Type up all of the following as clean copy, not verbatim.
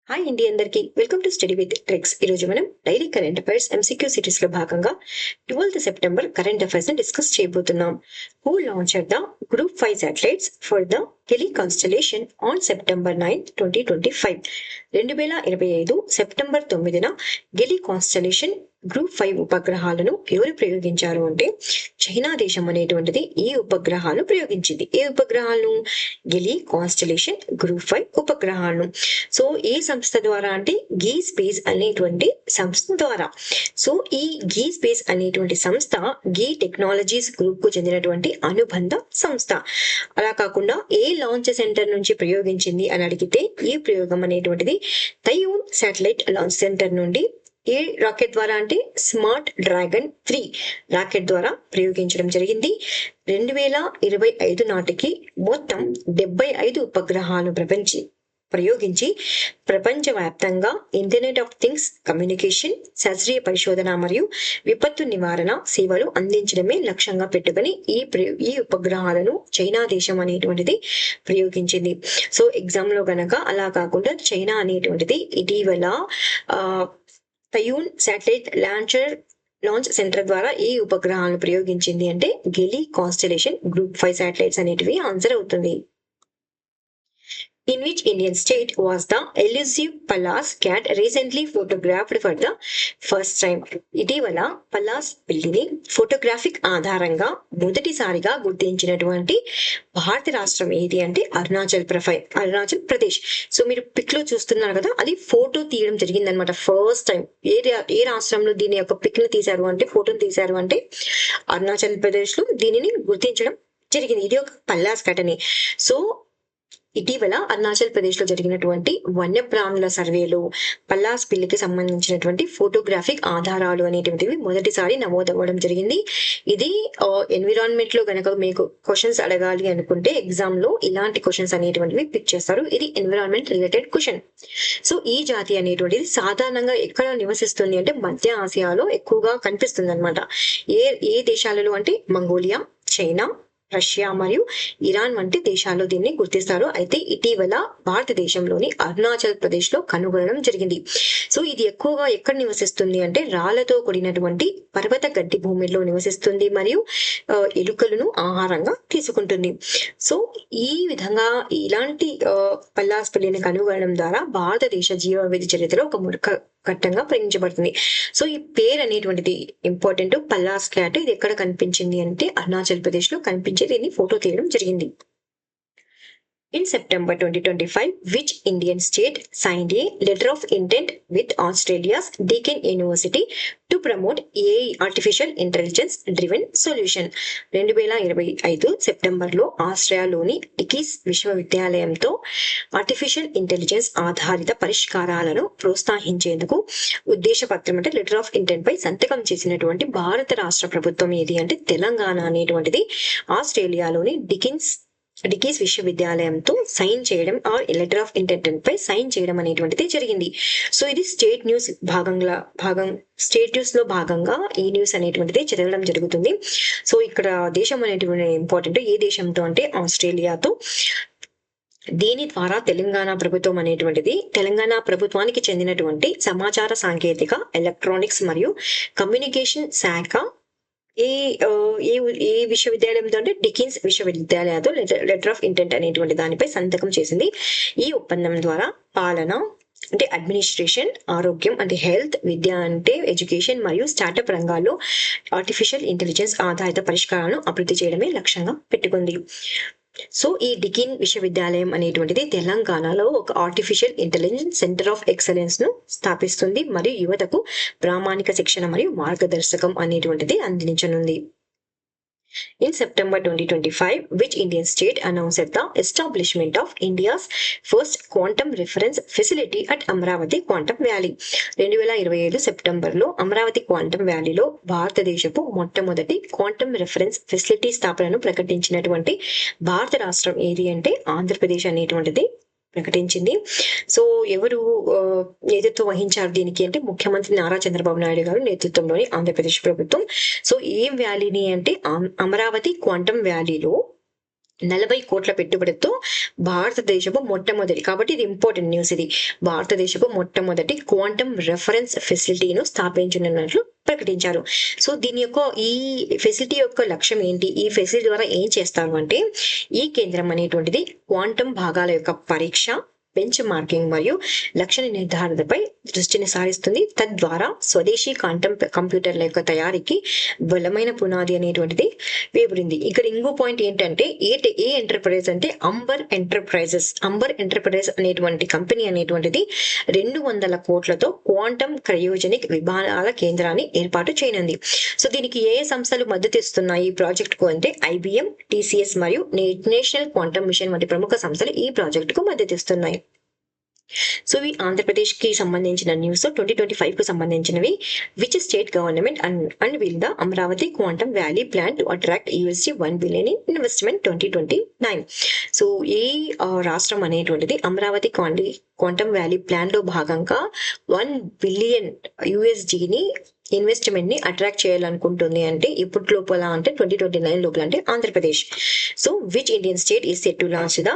Hi అండి అందరికి welcome to study with tricks. ఈ రోజు మనం daily current affairs MCQ series లో భాగంగా 12th సెప్టెంబర్ కరెంట్ అఫైర్స్ ని డిస్కస్ చేయబోతున్నాం. Who launched the group 5 satellites for the Geely constellation on September 9, 2025. 2025 September 9న గెలీ కాన్స్టలేషన్ గ్రూప్ 5 ఉపగ్రహాలను ఎవరు ప్రయోగించారు అంటే చైనా దేశం అనేటువంటిది ఈ ఉపగ్రహాలు ప్రయోగించింది. ఏ ఉపగ్రహాలను? గెలీ కాన్స్టలేషన్ గ్రూప్ 5 ఉపగ్రహాలను. సో ఏ సంస్థ ద్వారా అంటే గీ స్పేస్ అనేటువంటి సంస్థ ద్వారా. సో ఈ గీ స్పేస్ అనేటువంటి సంస్థ గీ టెక్నాలజీస్ గ్రూప్ కు చెందినటువంటి అనుబంధ సంస్థ. అలా కాకుండా ఏ లాంచ్ సెంటర్ నుంచి ప్రయోగించింది అని అడిగితే ఈ ప్రయోగం అనేటువంటిది తైయూన్ శాటిలైట్ లాంచ్ సెంటర్ నుండి ఏ రాకెట్ ద్వారా అంటే స్మార్ట్ డ్రాగన్ 3 రాకెట్ ద్వారా ప్రయోగించడం జరిగింది. 2025 నాటికి మొత్తం 75 ఉపగ్రహాలు ప్రయోగించి ప్రపంచవ్యాప్తంగా ఇంటర్నెట్ ఆఫ్ థింగ్స్, కమ్యూనికేషన్, శాస్త్రీయ పరిశోధన మరియు విపత్తు నివారణ సేవలు అందించడమే లక్ష్యంగా పెట్టుకుని ఈ ఉపగ్రహాలను చైనా దేశం అనేటువంటిది ప్రయోగించింది. సో ఎగ్జామ్ లో గనక అలా కాకుండా చైనా అనేటువంటిది ఇటీవల తయూన్ శాటిలైట్ లాంచ్ సెంటర్ ద్వారా ఈ ఉపగ్రహాలను ప్రయోగించింది అంటే గెలీ కాన్స్టలేషన్ గ్రూప్ 5 శాటిలైట్స్ అనేటివి ఆన్సర్ అవుతుంది. In which Indian state was the elusive Pallas cat recently photographed for the first time? ఇటీవల పలాస్ పిల్లిని ఫోటోగ్రాఫిక్ ఆధారంగా మొదటిసారిగా గుర్తించినటువంటి భారత రాష్ట్రం ఏది అంటే అరుణాచల్ ప్రదేశ్. సో మీరు పిక్ లో చూస్తున్నారు కదా, అది ఫోటో తీయడం జరిగింది అనమాట ఫస్ట్ టైం. ఏ రాష్ట్రంలో దీని యొక్క పిక్ ని తీశారు అంటే, ఫోటోని తీశారు అంటే అరుణాచల్ ప్రదేశ్ లో దీనిని గుర్తించడం జరిగింది. ఇది ఒక పల్లాస్ క్యాట్ అని. సో ఇటీవల అరుణాచల్ ప్రదేశ్ లో జరిగినటువంటి వన్యప్రాణుల సర్వేలో పల్లాస్ పిల్లికి సంబంధించినటువంటి ఫోటోగ్రాఫిక్ ఆధారాలు అనేటువంటివి మొదటిసారి నమోదవ్వడం జరిగింది. ఇది ఎన్విరాన్మెంట్ లో గనక మీకు క్వశ్చన్స్ అడగాలి అనుకుంటే ఎగ్జామ్ లో ఇలాంటి క్వశ్చన్స్ అనేటువంటివి పిక్ చేస్తారు. ఇది ఎన్విరాన్మెంట్ రిలేటెడ్ క్వశ్చన్. సో ఈ జాతి అనేటువంటిది సాధారణంగా ఎక్కడ నివసిస్తుంది అంటే మధ్య ఆసియాలో ఎక్కువగా కనిపిస్తుంది అనమాట. ఏ దేశాలలో అంటే మంగోలియా, చైనా, రష్యా మరియు ఇరాన్ వంటి దేశాల్లో దీన్ని గుర్తిస్తారు. అయితే ఇటీవల భారతదేశంలోని అరుణాచల్ ప్రదేశ్ లో కనుగొనడం జరిగింది. సో ఇది ఎక్కువగా ఎక్కడ నివసిస్తుంది అంటే రాళ్లతో కూడినటువంటి పర్వత గడ్డి భూమిలో నివసిస్తుంది మరియు ఎలుకలను ఆహారంగా తీసుకుంటుంది. సో ఈ విధంగా ఇలాంటి పల్లాస్ పిల్లిని కనుగొనడం ద్వారా భారతదేశ జీవవైవిధ్య చరిత్రలో ఒక ఘట్టంగా పరిగణించబడుతుంది. సో ఈ పేరు అనేటువంటిది ఇంపార్టెంట్. పల్లాస్ క్యాట్ ఇది ఎక్కడ కనిపించింది అంటే అరుణాచల్ ప్రదేశ్ లో కనిపించేది. దీన్ని ఫోటో తీయడం జరిగింది. In September 2025, which Indian state signed a letter of intent with Australia's Deakin University to promote AI artificial intelligence driven solution? 2025 సెప్టెంబర్లో ఆస్ట్రేలియాలోని డికీస్ విశ్వవిద్యాలయంతో ఆర్టిఫిషియల్ ఇంటెలిజెన్స్ ఆధారిత పరిష్కారాలను ప్రోత్సహించేందుకు ఉద్దేశపత్రం అంటే లెటర్ ఆఫ్ ఇంటెంట్ పై సంతకం చేసినటువంటి భారత రాష్ట్ర ప్రభుత్వం ఏది అంటే తెలంగాణ అనేటువంటిది ఆస్ట్రేలియాలోని డికీస్ విశ్వవిద్యాలయంతో సైన్ చేయడం లెటర్ ఆఫ్ ఇంటెంట్ పై సైన్ చేయడం అనేటువంటిది జరిగింది. సో ఇది స్టేట్ న్యూస్ లో భాగంగా ఈ న్యూస్ అనేటువంటిది చదవడం జరుగుతుంది. సో ఇక్కడ దేశం అనేటువంటి ఇంపార్టెంట్. ఏ దేశంతో అంటే ఆస్ట్రేలియాతో. దీని ద్వారా తెలంగాణ ప్రభుత్వం అనేటువంటిది తెలంగాణ ప్రభుత్వానికి చెందినటువంటి సమాచార సాంకేతిక, ఎలక్ట్రానిక్స్ మరియు కమ్యూనికేషన్ శాఖ ఏ విశ్వవిద్యాలయంతో అంటే డికిన్స్ విశ్వవిద్యాలయంతో లెటర్ ఆఫ్ ఇంటెంట్ అనేటువంటి దానిపై సంతకం చేసింది. ఈ ఒప్పందం ద్వారా పాలన అంటే అడ్మినిస్ట్రేషన్, ఆరోగ్యం అంటే హెల్త్, విద్య అంటే ఎడ్యుకేషన్ మరియు స్టార్టప్ రంగాల్లో ఆర్టిఫిషియల్ ఇంటెలిజెన్స్ ఆధారిత పరిష్కారాలను అభివృద్ధి చేయడమే లక్ష్యంగా పెట్టుకుంది. సో ఈ డికిన్ విశ్వవిద్యాలయం అనేటువంటిది తెలంగాణలో ఒక artificial intelligence centre of excellence ను స్థాపిస్తుంది మరియు యువతకు ప్రామాణిక శిక్షణ మరియు మార్గదర్శకం అనేటువంటిది అందించనుంది. In September 2025, which Indian state announced the establishment of India's first quantum reference facility at Amravati Quantum Valley? 2025 సెప్టెంబర్లో అమరావతి క్వాంటమ్ వ్యాలీలో భారతదేశపు మొట్టమొదటి క్వాంటమ్ రిఫరెన్స్ ఫెసిలిటీ స్థాపనను ప్రకటించినటువంటి భారత రాష్ట్రం ఏది అంటే ఆంధ్రప్రదేశ్ అనేటువంటిది ప్రకటించింది. సో ఎవరు నేతృత్వం వహించారు దీనికి అంటే ముఖ్యమంత్రి నారా చంద్రబాబు నాయుడు గారు నేతృత్వంలోని ఆంధ్రప్రదేశ్ ప్రభుత్వం. సో ఏం వ్యాలీని అంటే అమరావతి క్వాంటమ్ వ్యాలీలో 40 కోట్ల పెట్టుబడితో భారతదేశపు మొట్టమొదటి, కాబట్టి ఇది ఇంపార్టెంట్ న్యూస్, ఇది భారతదేశపు మొట్టమొదటి క్వాంటమ్ రెఫరెన్స్ ఫెసిలిటీను స్థాపించనున్నట్లు ప్రకటించారు. సో దీని యొక్క ఈ ఫెసిలిటీ యొక్క లక్ష్యం ఏంటి, ఈ ఫెసిలిటీ ద్వారా ఏం చేస్తారు అంటే, ఈ కేంద్రం అనేటువంటిది క్వాంటమ్ భాగాల యొక్క పరీక్ష, బెంచ్ మార్కింగ్ మరియు లక్షణ నిర్ధారణపై దృష్టిని సారిస్తుంది. తద్వారా స్వదేశీ క్వాంటమ్ కంప్యూటర్ల యొక్క తయారీకి బలమైన పునాది అనేటువంటిది వేయబడింది. ఇక్కడ ఇంకో పాయింట్ ఏంటంటే, ఏ ఎంటర్ప్రైజ్ అంటే అంబర్ ఎంటర్ప్రైజెస్ అనేటువంటి కంపెనీ అనేటువంటిది 200 కోట్లతో క్వాంటమ్ క్రయోజనిక్ విమానాల కేంద్రాన్ని ఏర్పాటు చేయనుంది. సో దీనికి ఏ సంస్థలు మద్దతు ఇస్తున్నాయి ఈ ప్రాజెక్ట్ కు అంటే, IBM, TCS మరియు నేషనల్ క్వాంటమ్ మిషన్ వంటి ప్రముఖ సంస్థలు ఈ ప్రాజెక్ట్ కు మద్దతు ఇస్తున్నాయి. సో ఇవి ఆంధ్రప్రదేశ్ కి సంబంధించిన న్యూస్. 2025 కు సంబంధించినవి. Which state government unveil the Amaravati quantum valley plan to attract $1 billion in investment 2029. So ఈ రాష్ట్రం అనేటువంటిది అమరావతి క్వాంటమ్ వ్యాలీ ప్లాన్ లో భాగంగా $1 బిలియన్ ని ఇన్వెస్ట్మెంట్ ని అట్రాక్ట్ చేయాలనుకుంటుంది అంటే ఇప్పటి లోపల అంటే 2029 లోపల అంటే Andhra Pradesh. So which Indian state is set to launch the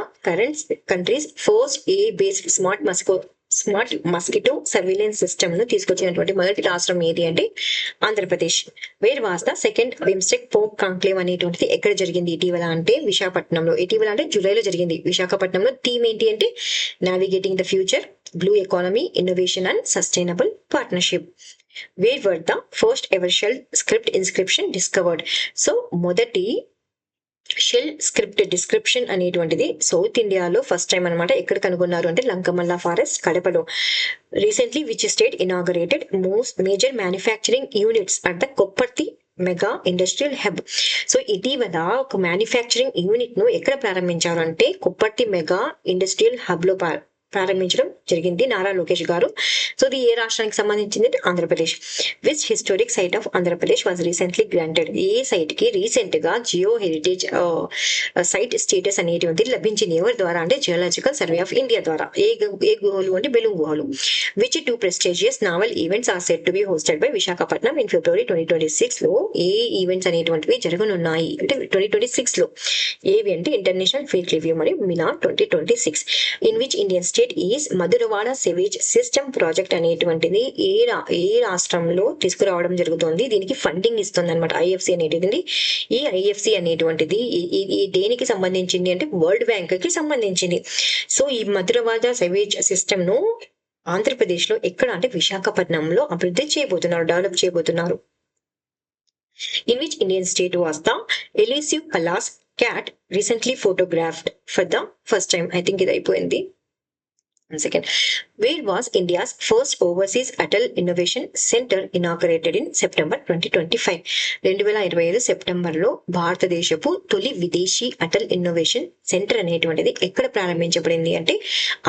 countries first based smart mosquito surveillance system ను తీసుకొచ్చినటువంటి మొదటి రాష్ట్రం ఏది అంటే Andhra Pradesh. Where was the second BIMSTEC Pope conclave అనేటువంటిది ఎక్కడ జరిగింది ఇటీవల అంటే విశాఖపట్నంలో. ఇటీవల అంటే జూలైలో జరిగింది విశాఖపట్నంలో. థీమ్ ఏంటి అంటే navigating the future, blue economy, innovation and sustainable partnership. Where were the first ever shell script inscription discovered? So మొదటి షెల్ స్క్రిప్ట్ డిస్క్రిప్షన్ అనేటువంటిది సౌత్ ఇండియాలో ఫస్ట్ టైం అనమాట. ఎక్కడ కనుగొన్నారు అంటే లంకమల్ల ఫారెస్ట్, కడపలో. Recently which state inaugurated major manufacturing units at the Kopparthi mega industrial hub. So ఇటీవల ఒక మ్యానుఫ్యాక్చరింగ్ యూనిట్ ను ఎక్కడ ప్రారంభించారు అంటే కొప్పర్తి మెగా ఇండస్ట్రియల్ హబ్ లో ప్రారంభించడం జరిగింది నారా లోకేష్ గారు. సో ఇది ఏ రాష్ట్రానికి సంబంధించింది Andhra Pradesh. Which historic site of Andhra Pradesh was recently granted. A site కి రీసెంట్ గా జియో హెరిటేజ్ సైట్ స్టేటస్ అనేటువంటిది లభించింది ఎవరి ద్వారా అంటే జియోలాజికల్ సర్వే ఆఫ్ ఇండియా ద్వారా. ఏ గుహలు అంటే బెలూమ్ గుహలు. Which 2 prestigious naval events are set to be hosted by Visakhapatnam in February 2026 లో ఏ ఈవెంట్స్ అనేటువంటివి జరగనున్నాయి అంటే 2026 లో. ఏవి అంటే ఇంటర్నేషనల్ ఫీల్డ్ రివ్యూ మరియు Mina 2026. In which Indian state is Madhurawada sewage system project అనేటువంటిది ఏ రాష్ట్రంలో తీసుకురావడం జరుగుతుంది. దీనికి ఫండింగ్ ఇస్తుంది అనమాట IFC అనేటువంటిది. ఈ IFC అనేటువంటిది దేనికి సంబంధించింది అంటే వరల్డ్ బ్యాంక్ కి సంబంధించింది. సో ఈ మధురవాడ సివేజ్ సిస్టమ్ ను ఆంధ్రప్రదేశ్ లో ఎక్కడ అంటే విశాఖపట్నంలో అభివృద్ధి చేయబోతున్నారు, డెవలప్ చేయబోతున్నారు. In which Indian state was the elusive Pallas cat recently photographed for the first time? I think ఇది అయిపోయింది. One second. Where was India's first overseas Atal Innovation Center inaugurated in September 2025? 2025 సెప్టెంబర్లో భారతదేశపు తొలి విదేశీ Atal innovation centre అనేటువంటిది ఎక్కడ ప్రారంభించబడింది అంటే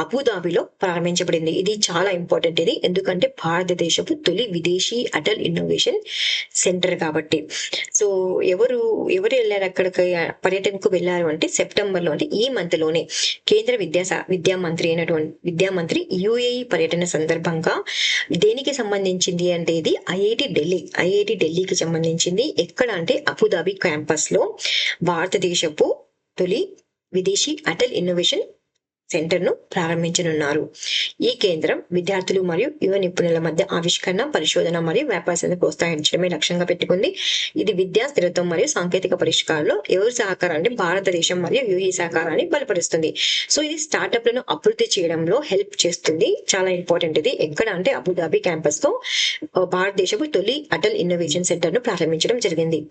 అబుదాబిలో ప్రారంభించబడింది. ఇది చాలా ఇంపార్టెంట్ ఇది, ఎందుకంటే భారతదేశపు తొలి విదేశీ అటల్ ఇన్నోవేషన్ సెంటర్ కాబట్టి. సో ఎవరు వెళ్ళారు అక్కడికి పర్యటనకు వెళ్ళారు అంటే సెప్టెంబర్ లో అంటే ఈ మంత్ లోనే కేంద్ర విద్యామంత్రి UAE పర్యటన సందర్భంగా. దేనికి సంబంధించింది అంటే ఇది ఐఐటి ఢిల్లీకి సంబంధించింది. ఎక్కడ అంటే అబుదాబి క్యాంపస్ లో భారతదేశపు తొలి విదేశీ అటల్ ఇన్నోవేషన్ సెంటర్ ను ప్రారంభించనున్నారు. ఈ కేంద్రం విద్యార్థులు మరియు యువ నిపుణుల మధ్య ఆవిష్కరణ, పరిశోధన మరియు వ్యాపారాన్ని ప్రోత్సహించడమే లక్ష్యంగా పెట్టుకుంది. ఇది విద్యా స్థిరత్వం మరియు సాంకేతిక పరిష్కారాల్లో ఎవరి సహకారం అంటే భారతదేశం మరియు UAE సహకారాన్ని బలపరుస్తుంది. సో ఇది స్టార్ట్అప్ లను అభివృద్ధి చేయడంలో హెల్ప్ చేస్తుంది. చాలా ఇంపార్టెంట్ ఇది. ఎక్కడ అంటే అబుదాబి క్యాంపస్ తో భారతదేశపు తొలి అటల్ ఇన్నోవేషన్ సెంటర్ ను ప్రారంభించడం జరిగింది.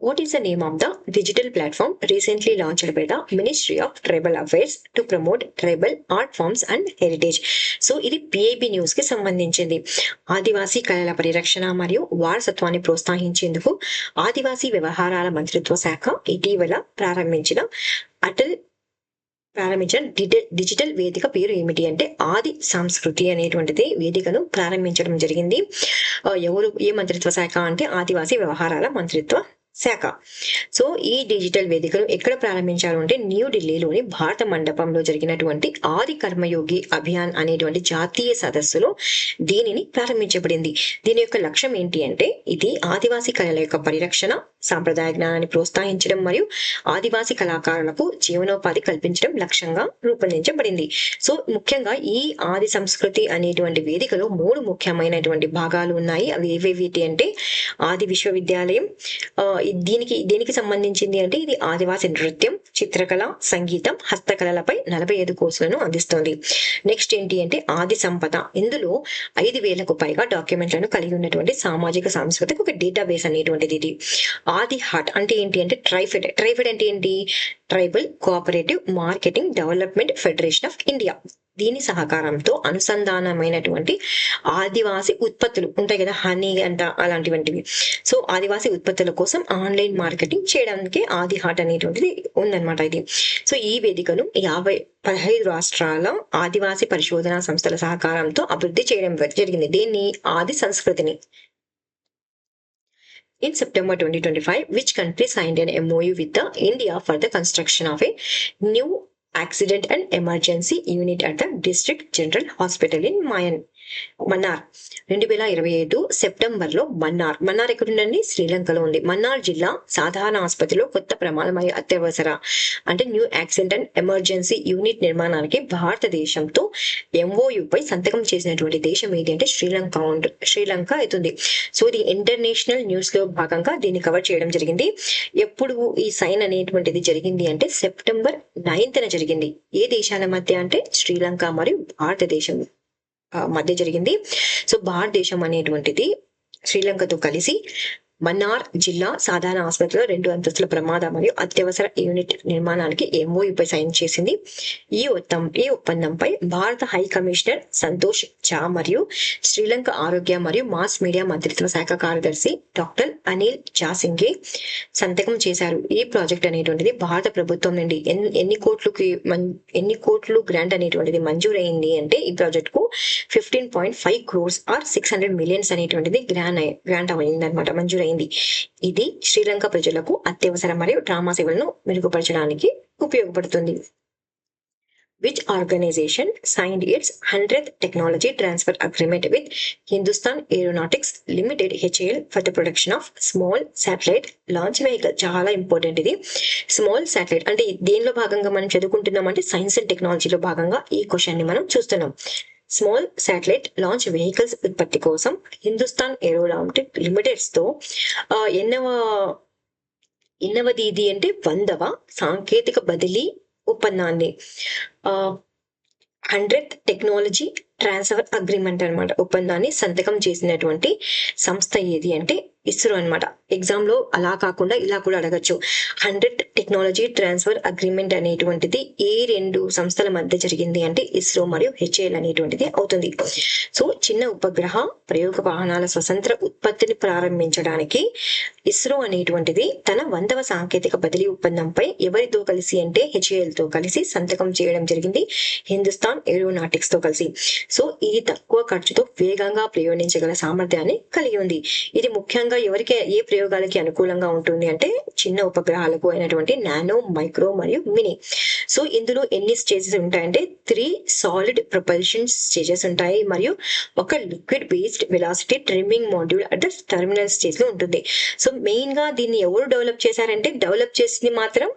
What is the name of the digital platform recently launched by the Ministry of Tribal Affairs to promote tribal art forms and heritage? So ఇది PIB న్యూస్ కి సంబంధించింది. ఆదివాసీ కళల పరిరక్షణ మరియు వారసత్వాన్ని ప్రోత్సహించేందుకు ఆదివాసీ వ్యవహారాల మంత్రిత్వ శాఖ ఇటీవల ప్రారంభించిన డిజిటల్ వేదిక పేరు ఏమిటి అంటే ఆది సంస్కృతి అనేటువంటిది వేదికను ప్రారంభించడం జరిగింది. ఏ మంత్రిత్వ శాఖ అంటే ఆదివాసీ వ్యవహారాల మంత్రిత్వ శాఖ. సో ఈ డిజిటల్ వేదికను ఎక్కడ ప్రారంభించారు అంటే న్యూఢిల్లీలోని భారత మండపంలో జరిగినటువంటి ఆది కర్మయోగి అభియాన్ అనేటువంటి జాతీయ సదస్సులో దీనిని ప్రారంభించబడింది. దీని యొక్క లక్ష్యం ఏంటి అంటే ఇది ఆదివాసీ కళల యొక్క పరిరక్షణ, సాంప్రదాయ జ్ఞానాన్ని ప్రోత్సహించడం మరియు ఆదివాసీ కళాకారులకు జీవనోపాధి కల్పించడం లక్ష్యంగా రూపొందించబడింది. సో ముఖ్యంగా ఈ ఆది సంస్కృతి అనేటువంటి వేదికలో 3 ముఖ్యమైనటువంటి భాగాలు ఉన్నాయి. అవి ఏవేవిటి అంటే ఆది విశ్వవిద్యాలయం, దీనికి సంబంధించింది అంటే ఇది ఆదివాసి నృత్యం, చిత్రకళ, సంగీతం, హస్తకళలపై 45 కోర్సులను అందిస్తోంది. నెక్స్ట్ ఏంటి అంటే ఆది సంపద. ఇందులో 5,000కు పైగా డాక్యుమెంట్లను కలిగి ఉన్నటువంటి సామాజిక సాంస్కృతిక ఒక డేటాబేస్ అనేటువంటిది ఇది. ఆది హాట్ అంటే ఏంటి అంటే ట్రైఫెడ్ అంటే ఏంటి? Tribal cooperative marketing development federation of India. దీని సహకారంతో అనుసంధానమైనటువంటి ఆదివాసి ఉత్పత్తులు ఉంటాయి కదా, హనీ అంట అలాంటివంటివి. సో ఆదివాసి ఉత్పత్తుల కోసం ఆన్లైన్ మార్కెటింగ్ చేయడానికి ఆది హాట్ అనేటువంటిది ఉందన్నమాట ఇది. సో ఈ వేదికను 15 రాష్ట్రాల ఆదివాసి పరిశోధనా సంస్థల సహకారంతో అభివృద్ధి చేయడం జరిగింది. దీన్ని ఆది సంస్కృతిని. In September 2025, which country signed an MOU with the India for the construction of a new accident and emergency unit at the District General Hospital in Mannar. 2025 September లో మన్నార్ ఎక్కడుందండి? శ్రీలంకలో ఉంది. మన్నార్ జిల్లా సాధారణ ఆసుపత్రిలో కొత్త ప్రమాదం మరియు అత్యవసర అంటే new accident and emergency unit నిర్మాణానికి భారతదేశంతో MOU పై సంతకం చేసినటువంటి దేశం ఏది అంటే శ్రీలంక అవుతుంది. సో ఇది ఇంటర్నేషనల్ న్యూస్ లో భాగంగా దీన్ని కవర్ చేయడం జరిగింది. ఎప్పుడు ఈ సైన్ అనేటువంటిది జరిగింది అంటే సెప్టెంబర్ 9న జరిగింది. ఏ దేశాల మధ్య అంటే శ్రీలంక మరియు భారతదేశం మధ్య జరిగింది. సో భారతదేశం అనేటువంటిది శ్రీలంకతో కలిసి మన్నార్ జిల్లా సాధారణ ఆసుపత్రిలో 2 అంతస్తుల ప్రమాద మరియు అత్యవసర యూనిట్ నిర్మాణానికి MOU పై సైన్ చేసింది. ఈ ఒప్పందంపై భారత హై కమిషనర్ సంతోష్ ఝా మరియు శ్రీలంక ఆరోగ్య మరియు మాస్ మీడియా మంత్రిత్వ శాఖ కార్యదర్శి డాక్టర్ అనిల్ జాసింగే సంతకం చేశారు. ఈ ప్రాజెక్ట్ అనేటువంటిది భారత ప్రభుత్వం నుండి ఎన్ని కోట్లు గ్రాంట్ అనేటువంటిది మంజూరైంది అంటే ఈ ప్రాజెక్ట్ కు 15.5 crores ఆర్ 600 million అనేటువంటిది గ్రాంట్ అయింది అనమాట, మంజూరైంది. ఇది శ్రీలంక ప్రజలకు అత్యవసర మరియు డ్రామా సేవలను మెరుగుపరచడానికి ఉపయోగపడుతుంది. Which organization signed its 100th technology transfer agreement with Hindustan Aeronautics Limited HAL for the production of small satellite launch vehicle? చాలా ఇంపార్టెంట్ ఇది. స్మాల్ శాటిలైట్ అంటే దేనిలో భాగంగా మనం చదువుకుంటున్నాం అంటే సైన్స్ అండ్ టెక్నాలజీలో భాగంగా ఈ క్వశ్చన్ ని మనం చూస్తున్నాం. స్మాల్ శాటిలైట్ లాంచ్ వెహికల్స్ ఉత్పత్తి కోసం హిందుస్థాన్ ఏరోనాటిక్ లిమిటెడ్స్ తో ఎన్నవది ఇది అంటే 100వ సాంకేతిక బదిలీ ఒప్పందాన్ని 100th టెక్నాలజీ ట్రాన్స్ఫర్ అగ్రిమెంట్ అనమాట ఒప్పందాన్ని సంతకం చేసినటువంటి సంస్థ ఏది అంటే ఇస్రో అనమాట. ఎగ్జామ్ లో అలా కాకుండా ఇలా కూడా అడగచ్చు. 100th టెక్నాలజీ ట్రాన్స్ఫర్ అగ్రిమెంట్ అనేటువంటిది ఏ 2 సంస్థల మధ్య జరిగింది అంటే ఇస్రో మరియు HAL అనేటువంటిది అవుతుంది. సో చిన్న ఉపగ్రహ ప్రయోగ వాహనాల స్వతంత్ర ఉత్పత్తిని ప్రారంభించడానికి ఇస్రో అనేటువంటిది తన 100వ సాంకేతిక బదిలీ ఒప్పందంపై ఎవరితో కలిసి అంటే HAL తో కలిసి సంతకం చేయడం జరిగింది, హిందుస్థాన్ ఏరోనాటిక్స్ తో కలిసి. సో ఇది తక్కువ ఖర్చుతో వేగంగా ప్రయోగించగల సామర్థ్యాన్ని కలిగి ఉంది. ఇది ముఖ్యంగా ఏ ప్రయోగాలకి అనుకూలంగా ఉంటుంది అంటే చిన్న ఉపగ్రహాలకు అయినటువంటి నానో, మైక్రో మరియు మినీ. సో ఇందులో ఎన్ని స్టేజెస్ ఉంటాయంటే 3 సాలిడ్ ప్రొపల్షన్ స్టేజెస్ ఉంటాయి మరియు ఒక liquid based velocity trimming module at the terminal stage లో ఉంటుంది. సో మెయిన్ గా దీన్ని ఎవరు డెవలప్ చేశారంటే డెవలప్ చేసింది మాత్రం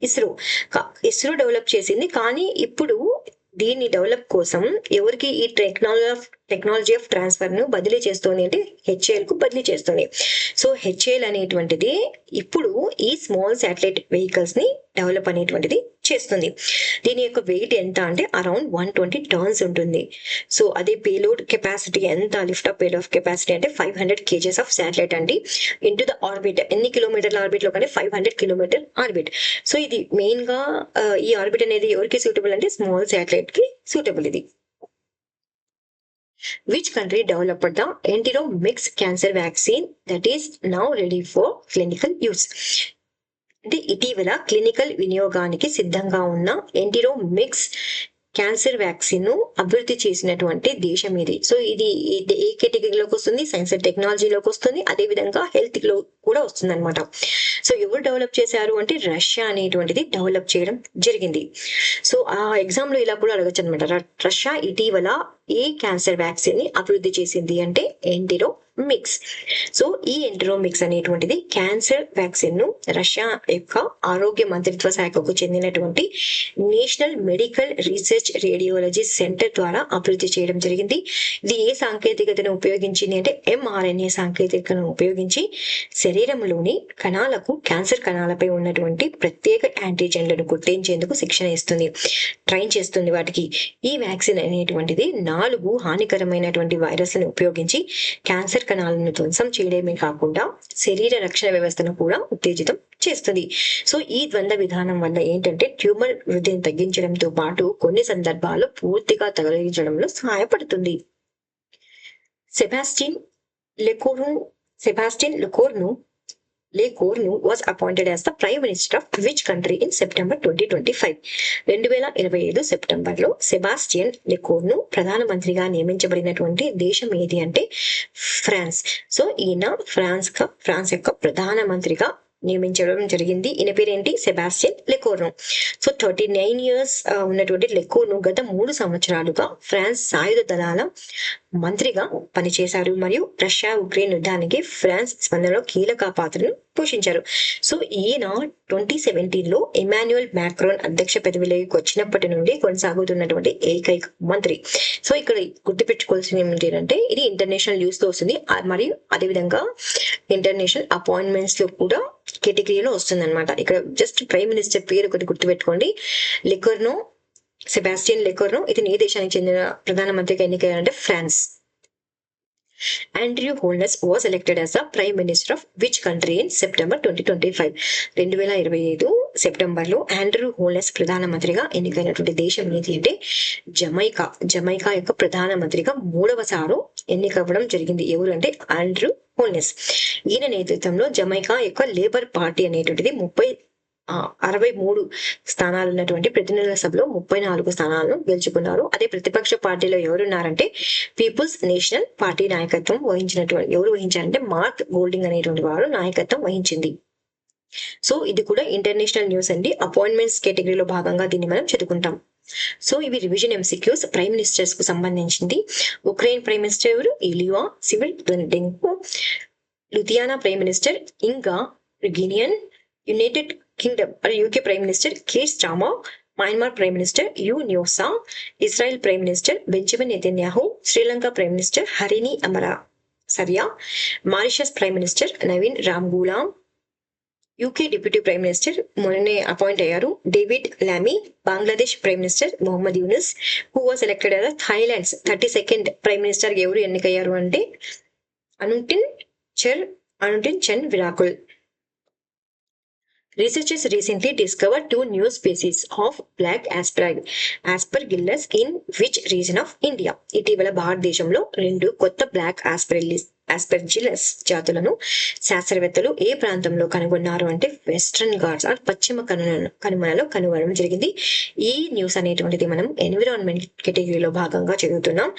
ఇస్రో డెవలప్ చేసింది. కానీ ఇప్పుడు దీన్ని డెవలప్ కోసం ఎవరికి ఈ టెక్నాలజీ ఆఫ్ ట్రాన్స్ఫర్ ను బదిలీ చేస్తుంది అంటే HAL కు బదిలీ చేస్తుంది. సో HAL అనేటువంటిది ఇప్పుడు ఈ స్మాల్ శాటిలైట్ వెహికల్స్ ని డెవలప్ అనేటువంటిది చేస్తుంది. దీని యొక్క వెయిట్ ఎంత అంటే అరౌండ్ 120 tons ఉంటుంది. సో అదే పేలోడ్ కెపాసిటీ ఎంత, లిఫ్ట్ ఆఫ్ పేలోడ్ కెపాసిటీ అంటే 500 kgs ఆఫ్ శాటిలైట్ అండి ఇంటూ ద ఆర్బిట్. ఎన్ని కిలోమీటర్ల ఆర్బిట్ లో కానీ 500 కిలోమీటర్ ఆర్బిట్. సో ఇది మెయిన్ గా ఈ ఆర్బిట్ అనేది ఎవరికి సూటబుల్ అంటే స్మాల్ శాటిలైట్ కి సూటబుల్ ఇది. Which country developed the Enteromix cancer vaccine that is now ready for clinical use? అంటే ఇటీవల క్లినికల్ వినియోగానికి సిద్ధంగా ఉన్న ఎంటిరోమిక్స్ క్యాన్సర్ వ్యాక్సిన్ ను అభివృద్ధి చేసినటువంటి దేశం ఇది. సో ఇది ఏ కేటగిరీలోకి వస్తుంది? సైన్స్ అండ్ టెక్నాలజీలోకి వస్తుంది, అదే విధంగా హెల్త్ లో కూడా వస్తుంది అనమాట. సో ఎవరు డెవలప్ చేశారు అంటే రష్యా అనేటువంటిది డెవలప్ చేయడం జరిగింది. సో ఆ ఎగ్జామ్ లో ఇలా కూడా అడగచ్చు అనమాట. రష్యా ఇటీవల ఏ క్యాన్సర్ వ్యాక్సిన్ ని అభివృద్ధి చేసింది అంటే ఎంటిరోమిక్స్. మిక్స్. సో ఈ ఎంటరోమిక్స్ అనేటువంటిది క్యాన్సర్ వ్యాక్సిన్ ను రష్యా యొక్క ఆరోగ్య మంత్రిత్వ శాఖకు చెందినటువంటి national medical research radiology centre ద్వారా అభివృద్ధి చేయడం జరిగింది. ఇది ఏ సాంకేతికతను ఉపయోగించింది అంటే mRNA సాంకేతికతను ఉపయోగించి శరీరంలోని కణాలకు క్యాన్సర్ కణాలపై ఉన్నటువంటి ప్రత్యేక యాంటీజెన్లను గుర్తించేందుకు శిక్షణ ఇస్తుంది, ట్రైన్ చేస్తుంది వాటికి. ఈ వ్యాక్సిన్ అనేటువంటిది 4 హానికరమైనటువంటి వైరస్లను ఉపయోగించి క్యాన్సర్ కణాలను ధ్వంసం చేయడమే కాకుండా శరీర రక్షణ వ్యవస్థను కూడా ఉత్తేజితం చేస్తుంది. సో ఈ ద్వంద్వ విధానం వల్ల ఏంటంటే ట్యూమర్ వృద్ధిని తగ్గించడంతో పాటు కొన్ని సందర్భాల్లో పూర్తిగా తొలగించడంలో సహాయపడుతుంది. Sebastien Lecornu was appointed as the Prime Minister of which country in September 2025? 2025 సెప్టెంబర్లో సెబాస్టియన్ లెకోర్ను ప్రధానమంత్రిగా నియమించబడినటువంటి దేశం ఏది అంటే ఫ్రాన్స్. సో ఈయన ఫ్రాన్స్ యొక్క ప్రధానమంత్రిగా నియమించడం జరిగింది. ఈయన పేరేంటి? సెబాస్టియన్ లెకోర్ను. సో 39 years ఉన్నటువంటి లెకోర్ను గత 3 సంవత్సరాలుగా ఫ్రాన్స్ సాయుధ దళాల మంత్రిగా పనిచేశారు మరియు రష్యా ఉక్రెయిన్ యుద్ధానికి ఫ్రాన్స్ స్పందనలో కీలక పాత్రను పోషించారు. సో ఈయన 2017లో ఇమాన్యుయల్ మ్యాక్రోన్ అధ్యక్ష పదవిలోకి వచ్చినప్పటి నుండి కొనసాగుతున్నటువంటి ఏకైక మంత్రి. సో ఇక్కడ గుర్తుపెట్టుకోవాల్సింది ఏంటంటే ఇది ఇంటర్నేషనల్ న్యూస్ లో వస్తుంది మరియు అదేవిధంగా ఇంటర్నేషనల్ అపాయింట్మెంట్స్ లో కూడా కేటగిరీలో వస్తుంది అనమాట. ఇక్కడ జస్ట్ ప్రైమ్ మినిస్టర్ పేరు ఒకటి గుర్తుపెట్టుకోండి, లెకోర్నో, సెబాస్టియన్ లెకోర్నో. ఇతను ఏ దేశానికి చెందిన ప్రధానమంత్రిగా ఎన్నికయ్యారంటే France. Andrew Holness was elected as the prime minister of which country in September 2025? 2025 సెప్టెంబర్లో ఆండ్రూ హోల్నెస్ ప్రధానమంత్రిగా ఎన్నికైనటువంటి దేశం ఏది అంటే జమైకా యొక్క ప్రధానమంత్రిగా 3వ సారి ఎన్నికవ్వడం జరిగింది. ఎవరు అంటే ఆండ్రూ హోల్నెస్. ఈయన నేతృత్వంలో జమైకా యొక్క లేబర్ పార్టీ అనేటువంటిది 63 స్థానాలు ఉన్నటువంటి ప్రతినిధుల సభలో 34 స్థానాలను గెలుచుకున్నారు. అదే ప్రతిపక్ష పార్టీలో ఎవరున్నారంటే పీపుల్స్ నేషనల్ పార్టీ నాయకత్వం ఎవరు వహించారంటే మార్క్ గోల్డింగ్ అనేటువంటి వారు నాయకత్వం వహించింది. సో ఇది కూడా ఇంటర్నేషనల్ న్యూస్ అండి. అపాయింట్మెంట్స్ కేటగిరీలో భాగంగా దీన్ని మనం చదువుకుంటాం. సో ఇవి రివిజన్ ఎంసీక్యూస్ ప్రైమ్ మినిస్టర్స్ కు సంబంధించింది. ఉక్రెయిన్ ప్రైమ్ మినిస్టర్ ఎవరు? Yulia Svyrydenko. Lithuania prime minister Inga Ruginiene. United Kingdom UK prime minister Keir Starmer. Myanmar prime minister U Nyo. Israel prime minister Benjamin Netanyahu. Sri Lanka prime minister Harini Amarasuriya. Mauritius prime minister Navin Ramgoolam. UK deputy prime minister మొన్ననే appoint అయ్యారు David Lammy. Bangladesh prime minister Mohammad Yunus who was elected as Thailand's 32nd prime minister ఎవరు ఎన్నికయ్యారు అంటే అనుటిన్ చెన్ విరాకుల్. Researchers recently discovered 2 new species of black aspergillus in which region of India? ఇటీవల భారతదేశంలో 2 కొత్త black aspergillus జాతులను శాస్త్రవేత్తలు ఏ ప్రాంతంలో కనుగొన్నారు అంటే వెస్ట్రన్ ఘాట్స్ పశ్చిమ కనుమలలో కనుగొనడం జరిగింది. ఈ న్యూస్ అనేటువంటిది మనం ఎన్విరాన్మెంట్ కేటగిరీలో భాగంగా చదువుతున్నాం.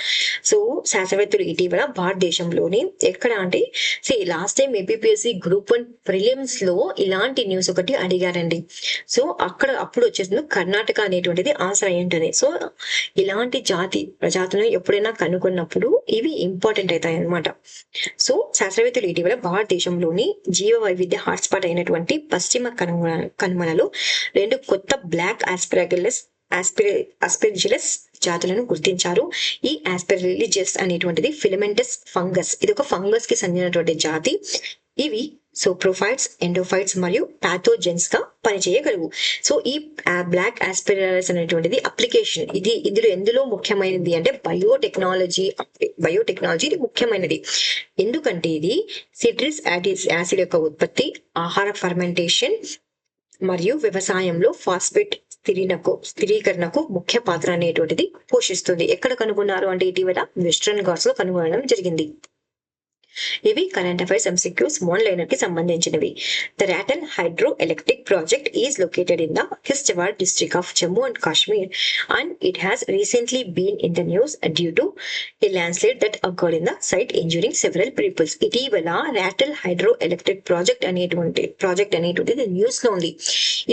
సో శాస్త్రవేత్తలు ఇటీవల భారతదేశంలోని ఎక్కడ అంటే last time APSC group 1 prelims లో ఇలాంటి న్యూస్ ఒకటి అడిగారండి. సో అప్పుడు వచ్చేసింది కర్ణాటక అనేటువంటిది ఆన్సర్ అయి ఉంటుంది. సో ఇలాంటి ప్రజాతులను ఎప్పుడైనా కనుగొన్నప్పుడు ఇవి ఇంపార్టెంట్ అవుతాయి అన్నమాట. సో శాస్త్రవేత్తలు ఇటీవల భారతదేశంలోని జీవ వైవిధ్య హాట్స్పాట్ అయినటువంటి పశ్చిమ కనుమలలో 2 కొత్త బ్లాక్ ఆస్పెర్జిల్లస్ జాతులను గుర్తించారు. ఈ ఆస్పెర్జిల్లస్ అనేటువంటిది ఫిలమెంటస్ ఫంగస్. ఇది ఒక ఫంగస్ కి చెందినటువంటి జాతి. ఇవి సోప్రోఫైట్స్, ఎండోఫైట్స్ మరియు పాథోజెన్స్ గా పనిచేయగలవు. సో ఈ బ్లాక్ ఆస్పెర్జిల్లస్ అనేటువంటిది అప్లికేషన్ ఎందులో ముఖ్యమైనది అంటే బయోటెక్నాలజీ ఇది ముఖ్యమైనది. ఎందుకంటే ఇది సిట్రిక్ యాసిడ్ యొక్క ఉత్పత్తి, ఆహార ఫర్మెంటేషన్ మరియు వ్యవసాయంలో ఫాస్ఫేట్ స్థిరీకరణకు ముఖ్య పాత్ర అనేటువంటిది పోషిస్తుంది. ఎక్కడ కనుగొన్నారు అంటే ఇటీవల వెస్ట్రన్ ఘాట్స్ లో కనుగొనడం జరిగింది. ఇవి కరెంట్ అఫైర్స్ ఎంసీక్యూస్ లైనర్ కి సంబంధించినవి. The Ratle hydro electric project is located in the Kishtwar district of Jammu and Kashmir and it has recently been in the news due to a landslide that occurred in the site injuring several peoples. ఇటీవల Ratle hydro electric project అనేటువంటిది news లో ఉంది.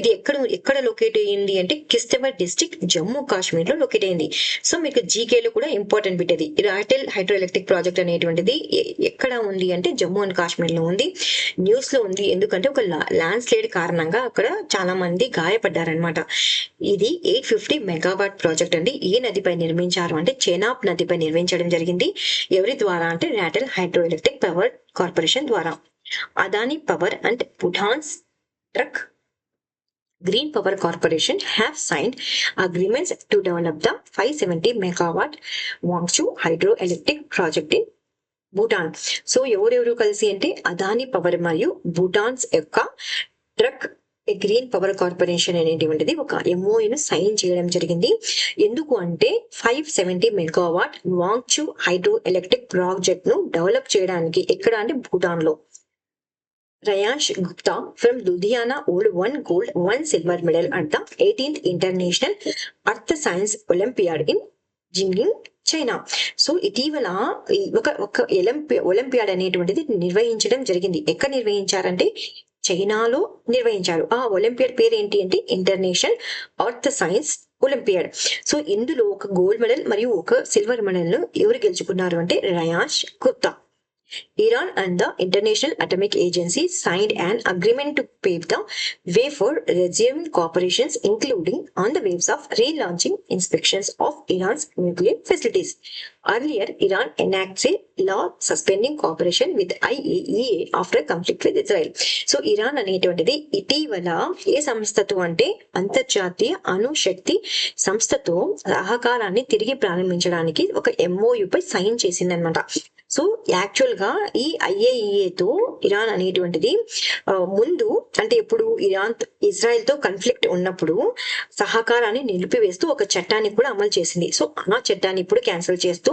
ఇది ఎక్కడ locate అయ్యింది అంటే కిష్తవాడ్ district Jammu Kashmir లో locate అయింది. సో మీకు జీకేలో కూడా ఇంపార్టెంట్ బిట్ అది. రాటల్ హైడ్రో ఎలక్ట్రిక్ ప్రాజెక్ట్ అనేటువంటిది ఎక్కడ ఎక్కడ ఉంది అంటే జమ్మూ అండ్ కాశ్మీర్ లో ఉంది. న్యూస్ లో ఉంది, ఎందుకంటే ఒక ల్యాండ్ స్లైడ్ కారణంగా అక్కడ చాలా మంది గాయపడ్డారనమాట. ఇది 850 మెగావాట్ ప్రాజెక్ట్ అండి. ఏ నదిపై నిర్మించారు అంటే చెనాబ్ నదిపై నిర్మించడం జరిగింది. ఎవరి ద్వారా అంటే Ratle hydro electric power corporation ద్వారా. Adani power and Bhutan's Druk Green Power Corporation have signed agreements to develop the 570 megawatt Wangshu hydroelectric project in Bhutan. So ఎవరెవరు కలిసి అంటే అదాని పవర్ మరియు భూటాన్స్ యొక్క ట్రక్ గ్రీన్ పవర్ కార్పొరేషన్ అనేటువంటిది ఒక ఎంఓయూను సైన్ చేయడం జరిగింది. ఎందుకు అంటే 570 మెగావాట్ వాంగ్చు హైడ్రో ఎలక్ట్రిక్ ప్రాజెక్ట్ ను డెవలప్ చేయడానికి. ఎక్కడ అంటే భూటాన్ లో. Rayansh Gupta from Ludhiana won 1 gold, 1 silver medal at the 18th International Earth Science Olympiad in Jingling, China. So ఇటీవల ఒక ఒలింపియాడ్ అనేటువంటిది నిర్వహించడం జరిగింది. ఎక్కడ నిర్వహించారంటే చైనాలో నిర్వహించారు. ఆ ఒలింపియాడ్ పేరు ఏంటి అంటే international earth science olympiad. So ఇందులో ఒక గోల్డ్ మెడల్ మరియు ఒక సిల్వర్ మెడల్ ను ఎవరు గెలుచుకున్నారు అంటే రయాష్ Gupta. Iran and the International Atomic Agency signed an agreement to pave the way for resuming cooperations, including on the waves of relaunching inspections of Iran's nuclear facilities. Earlier, Iran enacted a law suspending cooperation with IAEA after conflict with Israel. So, Iran అనేటువంటిది ఇటీవల ఏ సంస్థతో అంటే అంతర్జాతీయ అణుశక్తి సంస్థతో సహకారాన్ని తిరిగి ప్రారంభించడానికి ఒక MOU పై సైన్ చేసిందనమాట. సో యాక్చువల్ గా ఈ ఐఏఈఏతో ఇరాన్ అనేటువంటిది ముందు అంటే ఇప్పుడు ఇజ్రాయెల్ తో కాన్ఫ్లిక్ట్ ఉన్నప్పుడు సహకారాన్ని నిలిపివేస్తూ ఒక చట్టాన్ని కూడా అమలు చేసింది. సో ఆ చట్టాన్ని ఇప్పుడు క్యాన్సిల్ చేస్తూ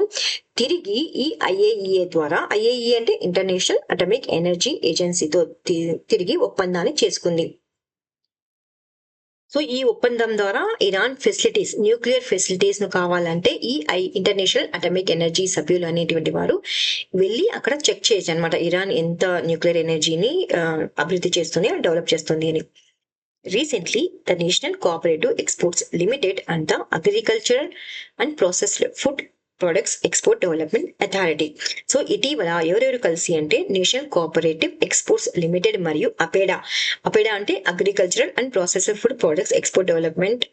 తిరిగి ఈ ఐఏఈఏ ద్వారా, ఐఏఈఏ అంటే ఇంటర్నేషనల్ అటామిక్ ఎనర్జీ ఏజెన్సీతో తిరిగి ఒప్పందాన్ని చేసుకుంది. సో ఈ ఒప్పందం ద్వారా ఇరాన్ ఫెసిలిటీస్, న్యూక్లియర్ ఫెసిలిటీస్ ను కావాలంటే ఈ ఇంటర్నేషనల్ అటామిక్ ఎనర్జీ సభ్యులు అనేటువంటి వారు వెళ్ళి అక్కడ చెక్ చేయొచ్చు అనమాట, ఇరాన్ ఎంత న్యూక్లియర్ ఎనర్జీని అభివృద్ధి చేస్తుంది, డెవలప్ చేస్తుంది అని. Recently, the National Cooperative Exports Limited and the Agricultural and Processed Food Products Export Development Authority. So ఇటీవల ఎవరెవరు కలిసి అంటే నేషనల్ కోఆపరేటివ్ ఎక్స్పోర్ట్స్ లిమిటెడ్ మరియు అపేడా అంటే agricultural and processed food products export development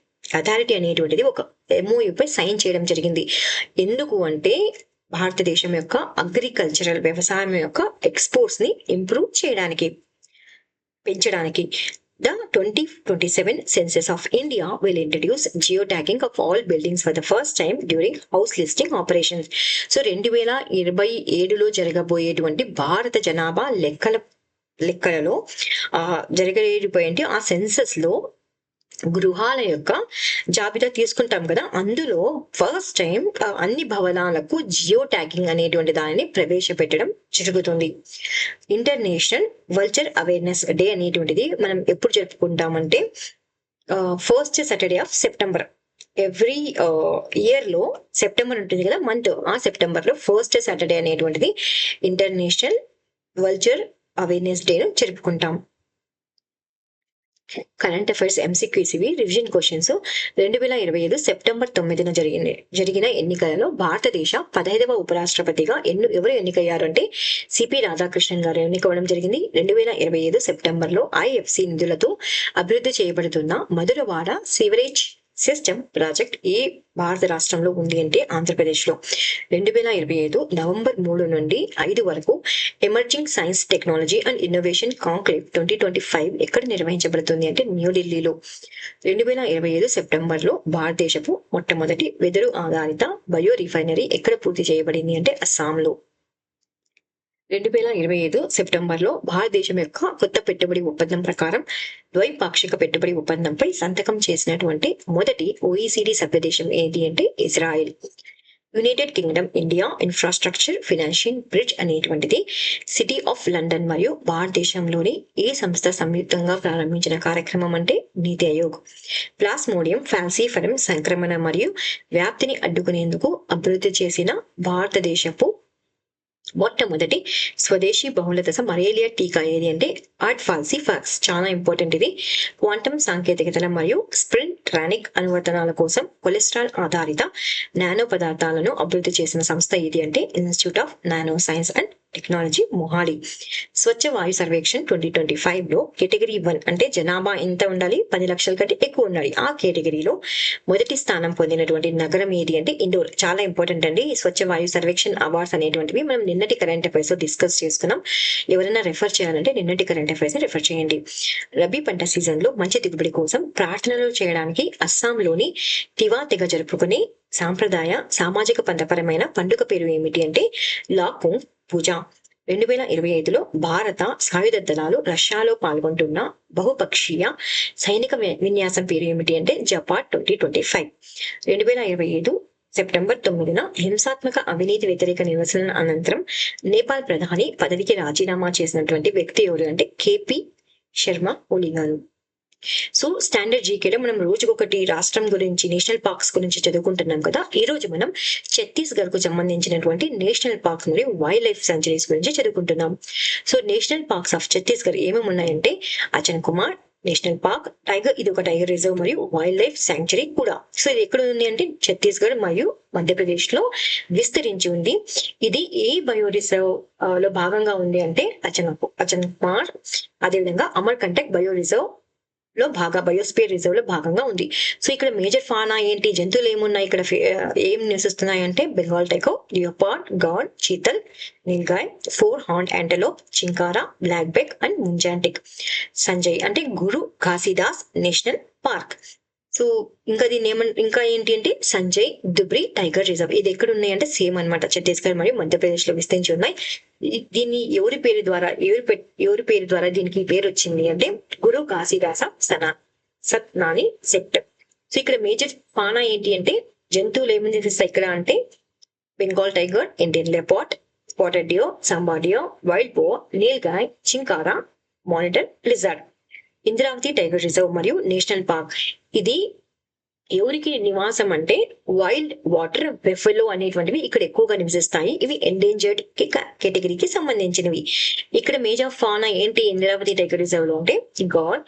authority అనేటువంటిది ఒక MOU పై సైన్ చేయడం జరిగింది. ఎందుకు అంటే భారతదేశం యొక్క అగ్రికల్చరల్ వ్యవసాయం యొక్క ఎక్స్పోర్ట్స్ ని ఇంప్రూవ్ చేయడానికి, పెంచడానికి. The 2027 census of India will introduce geotagging of all buildings for the first time during house listing operations. So 2027లో జరగబోయేటువంటి భారత జనాభా లెక్కలలో జరగబోయేటువంటి ఆ సెన్సస్ లో గృహాల యొక్క జాబితా తీసుకుంటాం కదా, అందులో ఫస్ట్ టైం అన్ని భవనాలకు జియో ట్యాగింగ్ అనేటువంటి దానిని ప్రవేశపెట్టడం జరుగుతుంది. ఇంటర్నేషనల్ వల్చర్ అవేర్నెస్ డే అనేటువంటిది మనం ఎప్పుడు జరుపుకుంటామంటే first Saturday of September. Every year లో సెప్టెంబర్ ఉంటుంది కదా మంత్, ఆ సెప్టెంబర్ లో ఫస్ట్ సాటర్డే అనేటువంటిది ఇంటర్నేషనల్ వల్చర్ అవేర్నెస్ డే ను జరుపుకుంటాం. కరెంట్ అఫైర్స్ MCQCవి రివిజన్ క్వశ్చన్స్. 2025 సెప్టెంబర్ 9న జరిగిన ఎన్నికలలో భారతదేశ 15వ ఉపరాష్ట్రపతిగా ఎవరు ఎన్నికయ్యారు అంటే సిపి రాధాకృష్ణన్ గారు ఎన్నికవడం జరిగింది. 2025 సెప్టెంబర్ లో IFC నిధులతో అభివృద్ధి చేయబడుతున్న మధురవాడ సివరేజ్ సిస్టమ్ ప్రాజెక్ట్ ఏ భారత రాష్ట్రంలో ఉంది అంటే ఆంధ్రప్రదేశ్ లో. 2025 నవంబర్ 3 నుండి 5 వరకు emerging science technology and innovation conclave 2025 ఎక్కడ నిర్వహించబడుతుంది అంటే న్యూఢిల్లీలో. 2025 సెప్టెంబర్ లో భారతదేశపు మొట్టమొదటి వెదురు ఆధారిత బయో రిఫైనరీ ఎక్కడ పూర్తి చేయబడింది అంటే అస్సాంలో. 2025 సెప్టెంబర్ లో భారతదేశం యొక్క కొత్త పెట్టుబడి ఒప్పందం ప్రకారం ద్వైపాక్షిక పెట్టుబడి ఒప్పందంపై సంతకం చేసినటువంటి మొదటి OECD సభ్యదేశం ఏది అంటే Israel. United Kingdom India infrastructure financial bridge అనేటువంటిది సిటీ ఆఫ్ లండన్ మరియు భారతదేశంలోని ఏ సంస్థ సంయుక్తంగా ప్రారంభించిన కార్యక్రమం అంటే నీతి ఆయోగ్. ప్లాస్మోడియం ఫాల్సిఫరం సంక్రమణ మరియు వ్యాప్తిని అడ్డుకునేందుకు అభివృద్ధి చేసిన భారతదేశపు మొట్టమొదటి స్వదేశీ బహుళదశ మలేరియా టీకా ఏది అంటే ఆర్ట్ఫాల్సిఫాక్స్. చాలా ఇంపార్టెంట్ ఇది. క్వాంటమ్ సాంకేతికతల మరియు స్ప్రింట్రానిక్ అనువర్తనాల కోసం కొలెస్ట్రాల్ ఆధారిత నానో పదార్థాలను అభివృద్ధి చేసిన సంస్థ ఏది అంటే institute of nano science and technology Mohali. Swachh Vayu Survekshan 2025 లో కేటగిరీ 1 అంటే జనాభా ఎంత ఉండాలి, 10 లక్షల కంటే ఎక్కువ ఉండాలి. ఆ కేటగిరీలో మొదటి స్థానం పొందినటువంటి నగరం ఏది అంటే ఇండోర్. చాలా ఇంపార్టెంట్ అండి. స్వచ్ఛ వాయు సర్వేక్షణ్ అవార్డ్స్ అనేటువంటివి మనం నిన్నటి కరెంట్ అఫైర్స్ లో డిస్కస్ చేసుకున్నాం. ఎవరైనా రెఫర్ చేయాలంటే నిన్నటి కరెంట్ అఫైర్స్ రెఫర్ చేయండి. రబీ పంట సీజన్ లో మంచి దిగుబడి కోసం ప్రార్థనలు చేయడానికి అస్సాంలోని తివా తెగ జరుపుకునే సాంప్రదాయ సామాజిక పంటపరమైన పండుగ పేరు ఏమిటి అంటే లాకుంగ్ పూజ. 2025లో భారత సాయుధ దళాలు రష్యాలో పాల్గొంటున్న బహుపక్షీయ సైనిక విన్యాసం పేరు ఏమిటి అంటే జపాట్ 2025. 2025 సెప్టెంబర్ 9న హింసాత్మక అవినీతి వ్యతిరేక నిరసన అనంతరం నేపాల్ ప్రధాని పదవికి రాజీనామా చేసినటువంటి వ్యక్తి ఎవరు అంటే కేపీ శర్మ ఓలీ గారు. సో స్టాండర్డ్ జీకేలో మనం రోజుకొకటి రాష్ట్రం గురించి, నేషనల్ పార్క్స్ గురించి చదువుకుంటున్నాం కదా. ఈ రోజు మనం ఛత్తీస్గఢ్ కు సంబంధించినటువంటి నేషనల్ పార్క్స్ మరియు వైల్డ్ లైఫ్ సాంచురీస్ గురించి చదువుకుంటున్నాం. So national parks of Chhattisgarh ఏమేమి ఉన్నాయంటే Achanakmar national park, tiger, ఇది ఒక టైగర్ రిజర్వ్ మరియు వైల్డ్ లైఫ్ శాంక్చురీ కూడా. సో ఇది ఎక్కడ ఉంది అంటే ఛత్తీస్గఢ్ మరియు మధ్యప్రదేశ్ లో విస్తరించి ఉంది. ఇది ఏ బయో రిజర్వ్ లో భాగంగా ఉంది అంటే అచన్ కుమార్, అదేవిధంగా అమర్కంటక్ బయో రిజర్వ్ లో బయోస్పియర్ రిజర్వ్ లో భాగంగా ఉంది. సో ఇక్కడ మేజర్ ఫానా ఏంటి, జంతువులు ఏమున్నాయి ఇక్కడ, ఏం నివసిస్తున్నాయి అంటే Bengal tiger, leopard, gaur, chital, nilgai, 4 horned antelope, chinkara, blackbuck and ముంజాంటిక్. సంజయ్ అంటే Guru Ghasidas national park. So ఇంకా దీన్ని ఇంకా ఏంటి అంటే సంజయ్ దుబ్రి టైగర్ రిజర్వ్. ఇది ఎక్కడ ఉన్నాయి అంటే సేమ్ అన్నమాట, ఛత్తీస్గఢ్ మరియు మధ్యప్రదేశ్ లో విస్తరించి ఉన్నాయి. దీన్ని ఎవరి పేరు ద్వారా దీనికి పేరు వచ్చింది అంటే గురు ఘాసీదాస సత్నాని సెక్టర్. సో ఇక్కడ మేజర్ ఫానా ఏంటి అంటే జంతువులు ఏమి నివసిస్తాయి ఇక్కడ అంటే Bengal tiger, Indian leopard, spotted dear, Samba dear, wild boar, nilgai, chinkara, monitor lizard. Indravati tiger reserve మరియు నేషనల్ పార్క్ ఇది ఎవరికి నివాసం అంటే వైల్డ్ వాటర్ బెఫెలో అనేటువంటివి ఇక్కడ ఎక్కువగా నివసిస్తాయి. ఇవి ఎండేంజర్డ్ కేటగిరీకి సంబంధించినవి. ఇక్కడ మేజర్ ఫానా ఏంటి ఇంద్రావతి టైగర్ రిజర్వ్ లో అంటే gaur,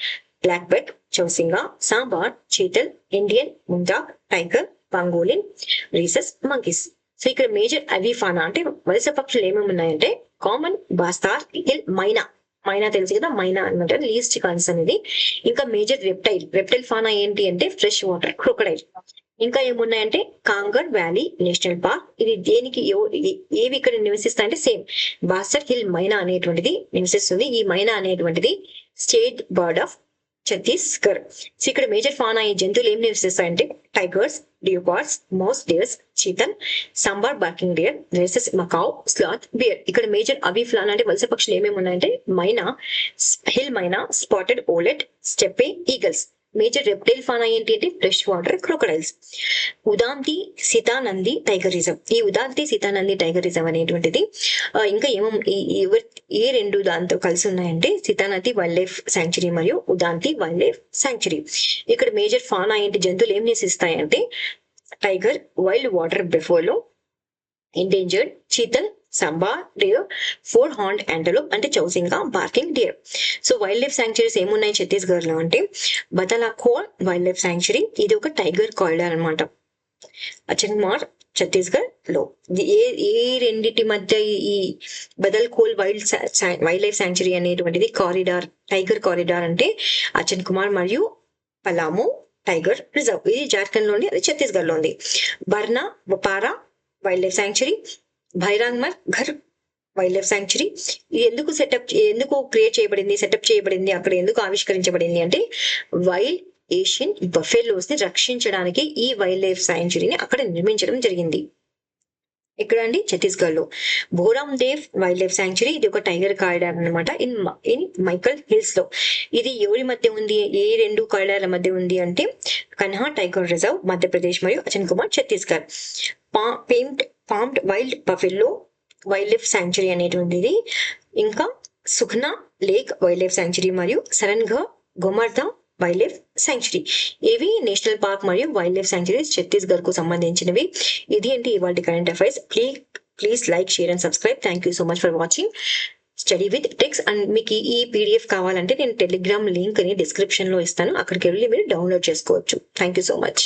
blackbuck, chausingha, sambar, chital, Indian ముండా tiger, pangolin, rhesus, monkeys. So ఇక్కడ మేజర్ అవి ఫానా అంటే వలస పక్షులు ఏమేమి ఉన్నాయంటే కామన్, బాస్తార్, హిల్, మైనా తెలుసు కదా, మైనా అనమాట లీస్ట్ కన్సర్న్ ఇది. ఇంకా మేజర్ రెప్టైల్ ఫానా ఏంటి అంటే ఫ్రెష్ వాటర్ క్రొకడైల్. ఇంకా ఏమున్నాయంటే కాంగర్ వ్యాలీ నేషనల్ పార్క్. ఇది దేనికి ఏవి ఇక్కడ నివసిస్తాయంటే సేమ్ బాస్టర్ హిల్ మైనా అనేటువంటిది నివసిస్తుంది. ఈ మైనా అనేటువంటిది state bird of Chhattisgarh. So ఇక్కడ మేజర్ ఫానా ఈ జంతువులు ఏం నివసిస్తాయంటే tigers, leopards, mouse deers, chital, sambar barking deer, rhesus, macaque, sloth, bear. ఇక్కడ మేజర్ అవి ఫ్లాన్ అంటే వలస పక్షులు ఏమేమి ఉన్నాయంటే myna, hill myna, spotted owlet, steppe eagles. Major reptile fauna ఏంటి అంటే fresh water crocodiles. Udanti Sitanadi tiger reserve. ఈ ఉదాంతి సీతానంది టైగర్ రిజర్వ్ అనేటువంటిది ఇంకా ఏ రెండు దాంతో కలిసి ఉన్నాయంటే సీతానది వైల్డ్ లైఫ్ శాంక్చురీ మరియు ఉదాంతి వైల్డ్ లైఫ్ శాంక్చురీ. ఇక్కడ మేజర్ ఫానా ఏంటి జంతువులు ఏం నివసిస్తాయంటే tiger, wild water buffalo, endangered, chital, sambar deer, 4 horned antelope అంటే chausingha, barking deer. So wildlife sanctuaries ఏమున్నాయి ఛత్తీస్గఢ్ లో అంటే బతలాఖోర్ వైల్డ్ లైఫ్ శాంక్చురీ. ఇది ఒక టైగర్ కారిడార్ అనమాట అచన్మార్ ఛత్తీస్గఢ్ లో. ఏ రెండింటి మధ్య ఈ బదల్ఖోల్ వైల్డ్ లైఫ్ శాంక్చురీ అనేటువంటిది కారిడార్, టైగర్ కారిడార్ అంటే అచన్ కుమార్ మరియు పలాము టైగర్ రిజర్వ్. ఇది జార్ఖండ్ లో ఉంది, అది ఛత్తీస్గఢ్ లో ఉంది. Barnawapara wildlife sanctuary, Bhairamgarh wildlife sanctuary. ఇది ఎందుకు సెటప్ చేయబడింది అక్కడ ఎందుకు ఆవిష్కరించబడింది అంటే వైల్డ్ ఏషియన్ బఫెలోస్ ని రక్షించడానికి ఈ వైల్డ్ లైఫ్ శాంక్చురీని అక్కడ నిర్మించడం జరిగింది. ఇక్కడ అండి ఛత్తీస్గఢ్ లో భోరామ్ దేవ్ వైల్డ్ లైఫ్ శాంక్చురీ. ఇది ఒక టైగర్ కారిడార్ అనమాట ఇన్ మైకల్ హిల్స్ లో. ఇది ఎవరి మధ్య ఉంది, ఏ రెండు కారిడార్ల మధ్య ఉంది అంటే కన్హా టైగర్ రిజర్వ్ మధ్యప్రదేశ్ మరియు Achanakmar Chhattisgarh. Pamed wild buffalo wildlife sanctuary అనేటువంటిది, ఇంకా Sukhna lake wildlife sanctuary మరియు Sarangarh Gomarda wildlife sanctuary. ఇవి నేషనల్ పార్క్ మరియు వైల్డ్ లైఫ్ శాంక్చురీస్ ఛత్తీస్గఢ్ కు సంబంధించినవి. ఇది ఏంటి ఇవాళ current affairs. Please like, share and subscribe. Thank you so much for watching study with tricks. And మీకు ఈ పీడిఎఫ్ కావాలంటే నేను టెలిగ్రామ్ లింక్ ని డిస్క్రిప్షన్ లో ఇస్తాను, అక్కడికి వెళ్ళి మీరు డౌన్లోడ్ చేసుకోవచ్చు. Thank you so much.